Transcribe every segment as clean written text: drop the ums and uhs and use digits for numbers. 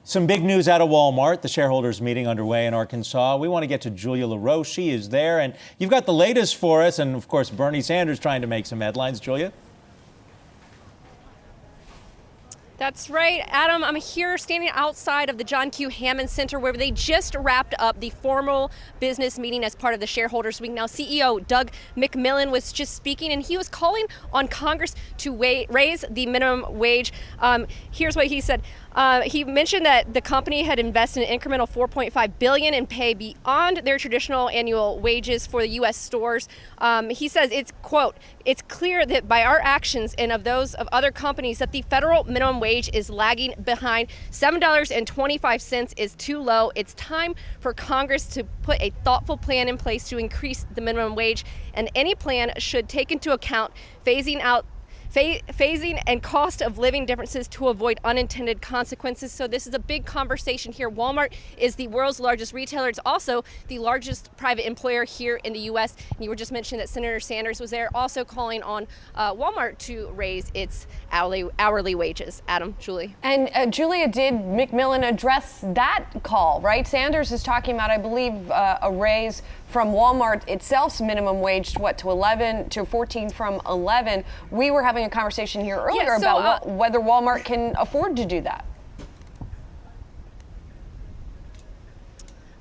Some big news out of Walmart, the shareholders meeting underway in Arkansas. We want to get to Julia LaRoche. She is there, and you've got the latest for us. And of course, Bernie Sanders trying to make some headlines. Julia? That's right, Adam. I'm here standing outside of the John Q. Hammond Center where they just wrapped up the formal business meeting as part of the shareholders week. Now, CEO Doug McMillon was just speaking, and he was calling on Congress to raise the minimum wage. Here's what he said. He mentioned that the company had invested an incremental $4.5 billion in pay beyond their traditional annual wages for the U.S. stores. He says it's, quote, "It's clear that by our actions and of those of other companies that the federal minimum wage is lagging behind. $7.25 is too low. It's time for Congress to put a thoughtful plan in place to increase the minimum wage, and any plan should take into account phasing and cost of living differences to avoid unintended consequences." So this is a big conversation here. Walmart is the world's largest retailer. It's also the largest private employer here in the U.S. And you were just mentioning that Senator Sanders was there, also calling on Walmart to raise its hourly wages. Adam, Julie. And Julia, did McMillon address that call, right? Sanders is talking about, I believe, a raise from Walmart itself's minimum wage to 11 to 14 from 11. We were having a conversation here earlier about whether Walmart can afford to do that.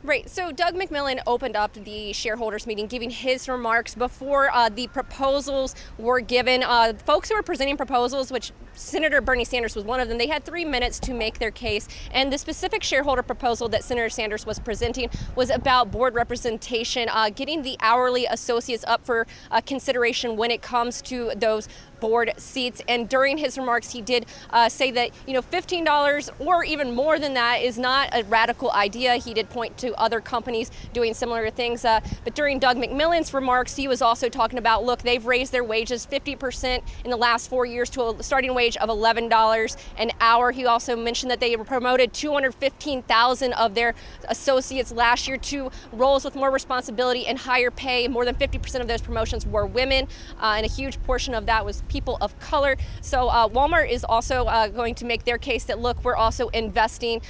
Right. So Doug McMillon opened up the shareholders meeting, giving his remarks before the proposals were given. Folks who were presenting proposals, which Senator Bernie Sanders was one of them, they had 3 minutes to make their case. And the specific shareholder proposal that Senator Sanders was presenting was about board representation, getting the hourly associates up for consideration when it comes to those board seats. And during his remarks, he did say that, $15 or even more than that is not a radical idea. He did point to other companies doing similar things. But during Doug McMillon's remarks, he was also talking about, look, they've raised their wages 50% in the last 4 years to a starting wage of $11 an hour. He also mentioned that they promoted 215,000 of their associates last year to roles with more responsibility and higher pay. More than 50% of those promotions were women, and a huge portion of that was people of color. So Walmart is also going to make their case that, look, we're also investing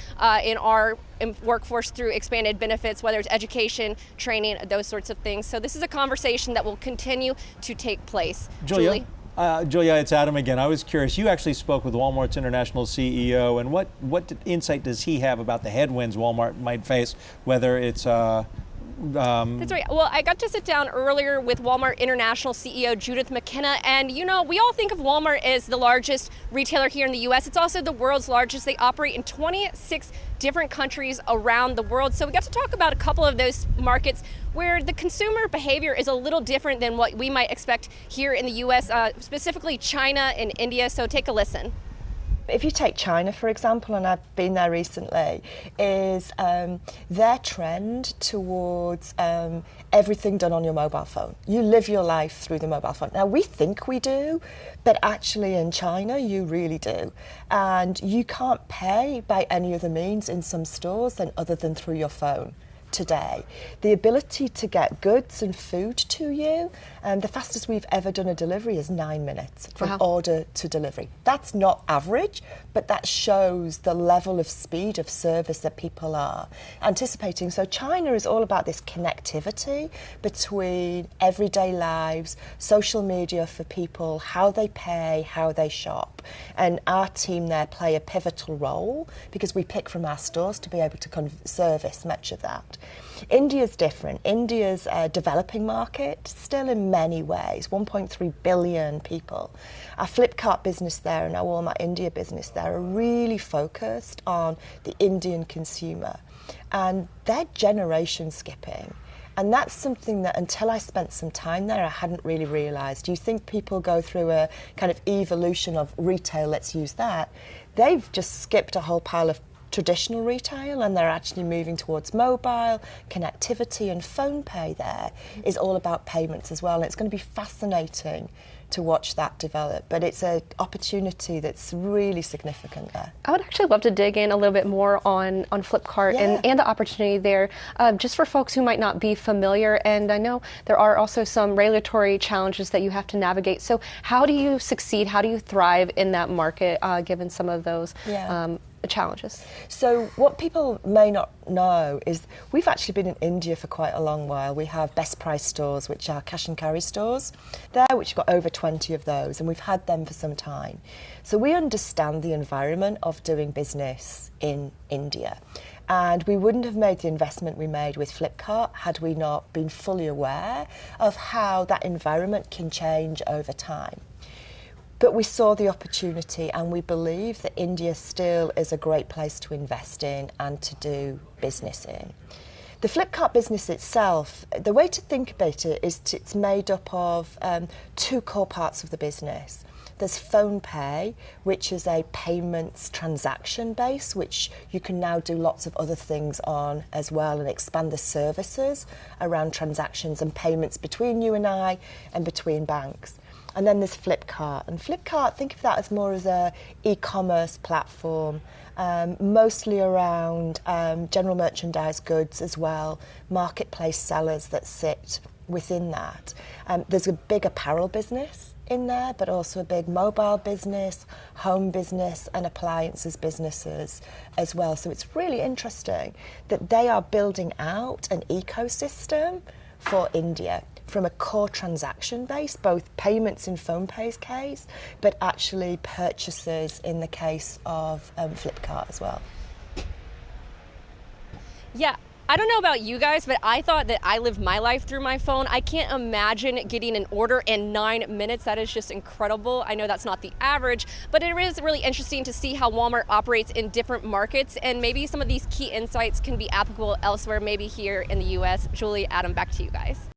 in our workforce through expanded benefits, whether it's education, training, those sorts of things. So this is a conversation that will continue to take place. Julie? Julia, it's Adam again. I was curious. You actually spoke with Walmart's international CEO, and what insight does he have about the headwinds Walmart might face, whether it's That's right. Well, I got to sit down earlier with Walmart International CEO Judith McKenna, and we all think of Walmart as the largest retailer here in the U.S. It's also the world's largest. They operate in 26 different countries around the world. So we got to talk about a couple of those markets where the consumer behavior is a little different than what we might expect here in the U.S., specifically China and India. So take a listen. If you take China, for example, and I've been there recently, is their trend towards everything done on your mobile phone. You live your life through the mobile phone. Now, we think we do, but actually in China, you really do. And you can't pay by any other means in some stores other than through your phone today. The ability to get goods and food to you, the fastest we've ever done a delivery is 9 minutes from order to delivery. That's not average, but that shows the level of speed of service that people are anticipating. So China is all about this connectivity between everyday lives, social media for people, how they pay, how they shop. And our team there play a pivotal role because we pick from our stores to be able to service much of that. India's different. India's a developing market, still in many ways, 1.3 billion people. Our Flipkart business there and our Walmart India business there are really focused on the Indian consumer. And they're generation skipping. And that's something that until I spent some time there, I hadn't really realised. You think people go through a kind of evolution of retail, let's use that. They've just skipped a whole pile of traditional retail, and they're actually moving towards mobile connectivity, and phone pay there is all about payments as well. And it's going to be fascinating to watch that develop. But it's an opportunity that's really significant there. I would actually love to dig in a little bit more on Flipkart and the opportunity there, just for folks who might not be familiar. And I know there are also some regulatory challenges that you have to navigate. So how do you succeed? How do you thrive in that market, given some of those challenges? So what people may not know is we've actually been in India for quite a long while. We have best price stores, which are cash and carry stores there, which have got over 20 of those, and we've had them for some time. So we understand the environment of doing business in India. And we wouldn't have made the investment we made with Flipkart had we not been fully aware of how that environment can change over time. But we saw the opportunity, and we believe that India still is a great place to invest in and to do business in. The Flipkart business itself, the way to think about it is it's made up of two core parts of the business. There's phone pay, which is a payments transaction base, which you can now do lots of other things on as well and expand the services around transactions and payments between you and I and between banks. And then there's Flipkart. And Flipkart, think of that as more as a e-commerce platform, mostly around general merchandise goods as well, marketplace sellers that sit within that. There's a big apparel business in there, but also a big mobile business, home business, and appliances businesses as well. So it's really interesting that they are building out an ecosystem for India from a core transaction base, both payments in PhonePay's case, but actually purchases in the case of Flipkart as well. Yeah. I don't know about you guys, but I thought that I lived my life through my phone. I can't imagine getting an order in 9 minutes. That is just incredible. I know that's not the average, but it is really interesting to see how Walmart operates in different markets, and maybe some of these key insights can be applicable elsewhere, maybe here in the US. Julie, Adam, back to you guys.